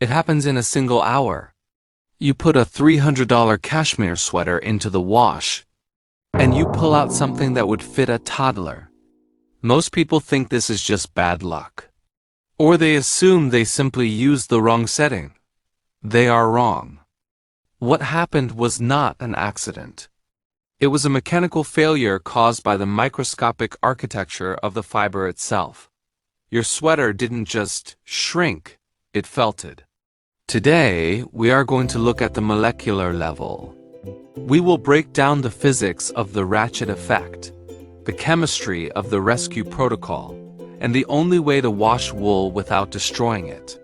It happens in a single hour. You put a $300 cashmere sweater into the wash, and you pull out something that would fit a toddler. Most people think this is just bad luck. Or they assume they simply used the wrong setting. They are wrong. What happened was not an accident. It was a mechanical failure caused by the microscopic architecture of the fiber itself. Your sweater didn't just shrink, it felted. Today, we are going to look at the molecular level. We will break down the physics of the ratchet effect, the chemistry of the rescue protocol, and the only way to wash wool without destroying it.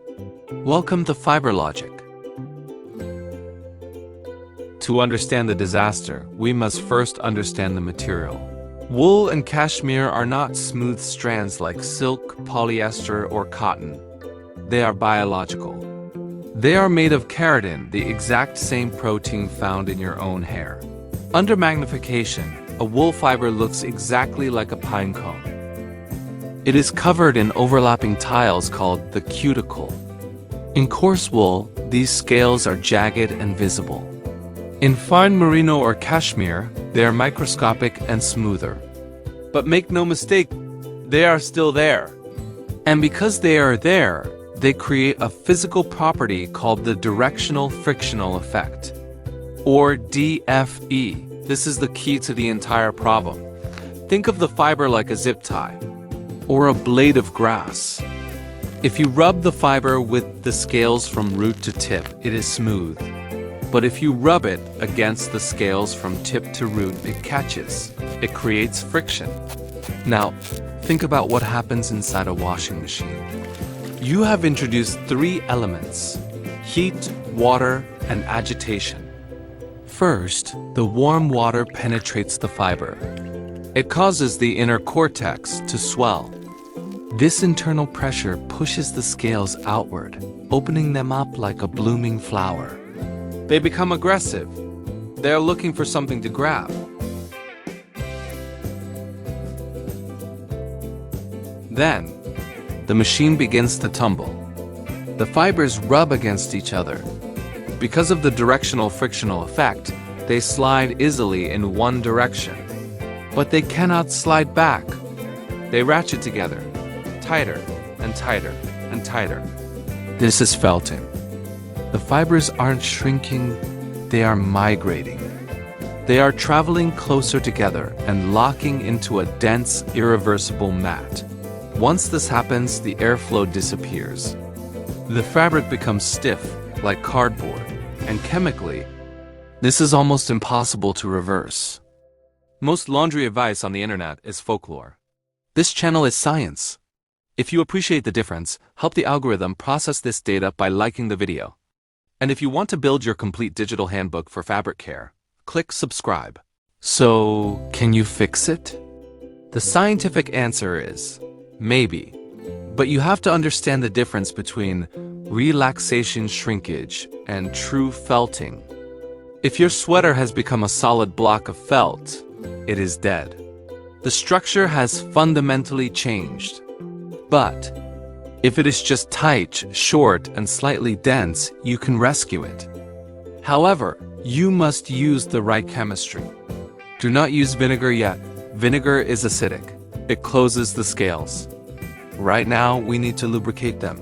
Welcome to Fiber Logic. To understand the disaster, we must first understand the material. Wool and cashmere are not smooth strands like silk, polyester, or cotton. They are biological. They are made of keratin, the exact same protein found in your own hair. Under magnification, a wool fiber looks exactly like a pine cone. It is covered in overlapping tiles called the cuticle. In coarse wool, these scales are jagged and visible. In fine merino or cashmere, they are microscopic and smoother. But make no mistake, they are still there. And because they are there, they create a physical property called the directional frictional effect, or DFE. This is the key to the entire problem. Think of the fiber like a zip tie, or a blade of grass. If you rub the fiber with the scales from root to tip, it is smooth. But if you rub it against the scales from tip to root, it catches. It creates friction. Now, think about what happens inside a washing machine. You have introduced three elements: heat, water, and agitation. First, the warm water penetrates the fiber. It causes the inner cortex to swell. This internal pressure pushes the scales outward, opening them up like a blooming flower. They become aggressive. They are looking for something to grab. Then, the machine begins to tumble. The fibers rub against each other. Because of the directional frictional effect, they slide easily in one direction. But they cannot slide back. They ratchet together, tighter and tighter and tighter. This is felting. The fibers aren't shrinking, they are migrating. They are traveling closer together and locking into a dense, irreversible mat. Once this happens, the airflow disappears. The fabric becomes stiff, like cardboard, and chemically, this is almost impossible to reverse. Most laundry advice on the internet is folklore. This channel is science. If you appreciate the difference, help the algorithm process this data by liking the video. And if you want to build your complete digital handbook for fabric care, click subscribe. So, can you fix it? The scientific answer is maybe. But you have to understand the difference between relaxation shrinkage and true felting. If your sweater has become a solid block of felt, it is dead. The structure has fundamentally changed. But if it is just tight, short, and slightly dense, you can rescue it. However, you must use the right chemistry. Do not use vinegar yet. Vinegar is acidic. It closes the scales. Right now, we need to lubricate them.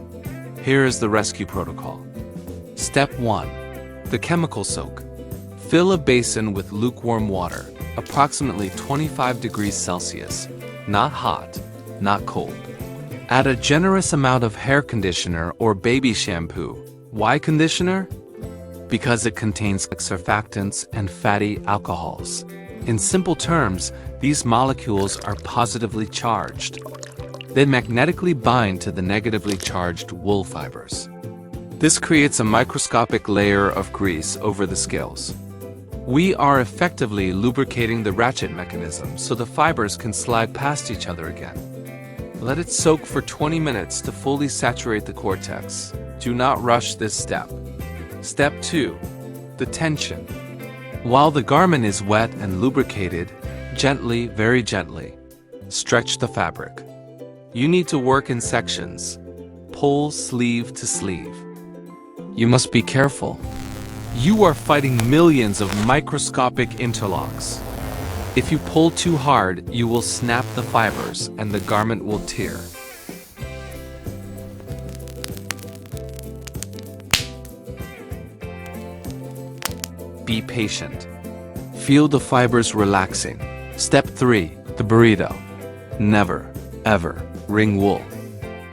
Here is the rescue protocol. Step 1. The chemical soak. Fill a basin with lukewarm water, approximately 25 degrees Celsius. Not hot, not cold. Add a generous amount of hair conditioner or baby shampoo. Why conditioner? Because it contains surfactants and fatty alcohols. In simple terms, these molecules are positively charged. They magnetically bind to the negatively charged wool fibers. This creates a microscopic layer of grease over the scales. We are effectively lubricating the ratchet mechanism so the fibers can slide past each other again. Let it soak for 20 minutes to fully saturate the cortex. Do not rush this step. Step 2. The tension. While the garment is wet and lubricated, gently, very gently, stretch the fabric. You need to work in sections. Pull sleeve to sleeve. You must be careful. You are fighting millions of microscopic interlocks. If you pull too hard, you will snap the fibers and the garment will tear. Be patient. Feel the fibers relaxing. Step 3. The burrito. Never, ever, wring wool.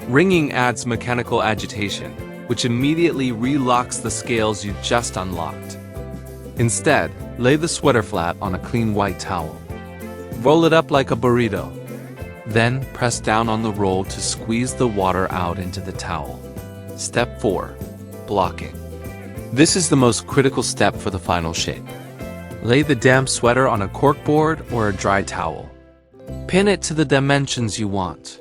Wringing adds mechanical agitation, which immediately relocks the scales you just unlocked. Instead, lay the sweater flat on a clean white towel. Roll it up like a burrito. Then press down on the roll to squeeze the water out into the towel. Step 4. Blocking. This is the most critical step for the final shape. Lay the damp sweater on a corkboard or a dry towel. Pin it to the dimensions you want.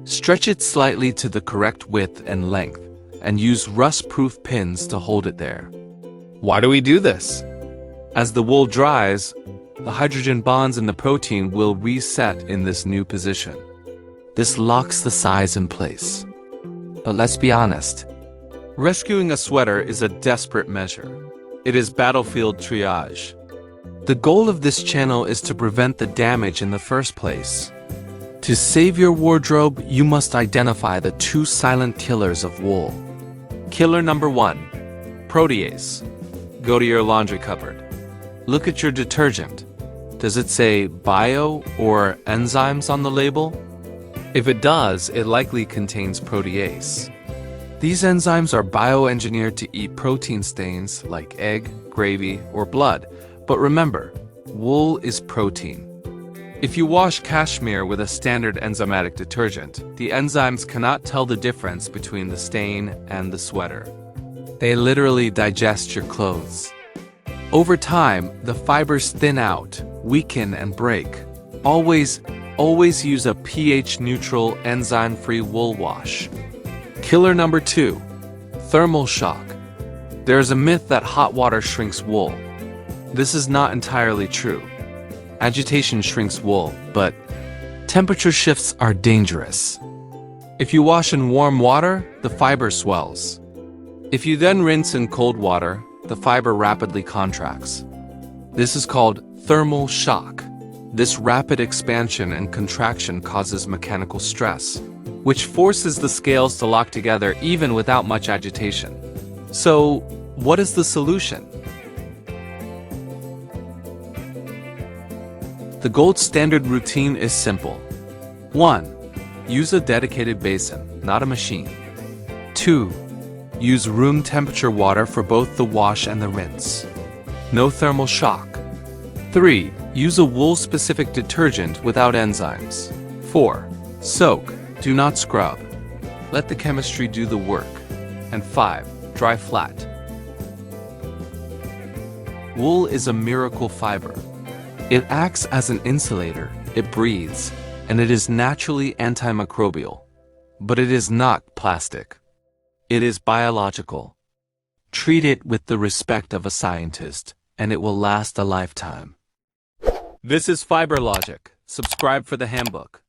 Stretch it slightly to the correct width and length, and use rust-proof pins to hold it there. Why do we do this? As the wool dries, the hydrogen bonds in the protein will reset in this new position. This locks the size in place. But let's be honest. Rescuing a sweater is a desperate measure. It is battlefield triage. The goal of this channel is to prevent the damage in the first place. To save your wardrobe, you must identify the 2 silent killers of wool. Killer number 1. Protease. Go to your laundry cupboard. Look at your detergent. Does it say bio or enzymes on the label? If it does, it likely contains protease. These enzymes are bioengineered to eat protein stains like egg, gravy, or blood. But remember, wool is protein. If you wash cashmere with a standard enzymatic detergent, the enzymes cannot tell the difference between the stain and the sweater. They literally digest your clothes. Over time, the fibers thin out, weaken, and break. Always use a pH-neutral, enzyme-free wool wash. Killer number 2. Thermal shock. There is a myth that hot water shrinks wool. This is not entirely true. Agitation shrinks wool, but temperature shifts are dangerous. If you wash in warm water, the fiber swells. If you then rinse in cold water, the fiber rapidly contracts. This is called thermal shock. This rapid expansion and contraction causes mechanical stress, which forces the scales to lock together even without much agitation. So, what is the solution? The gold standard routine is simple. 1. Use a dedicated basin, not a machine. 2. Use room temperature water for both the wash and the rinse. No thermal shock. 3. Use a wool-specific detergent without enzymes. 4. Soak. Do not scrub. Let the chemistry do the work. And 5. Dry flat. Wool is a miracle fiber. It acts as an insulator, it breathes, and it is naturally antimicrobial. But it is not plastic. It is biological. Treat it with the respect of a scientist, and it will last a lifetime. This is Fiber Logic. Subscribe for the handbook.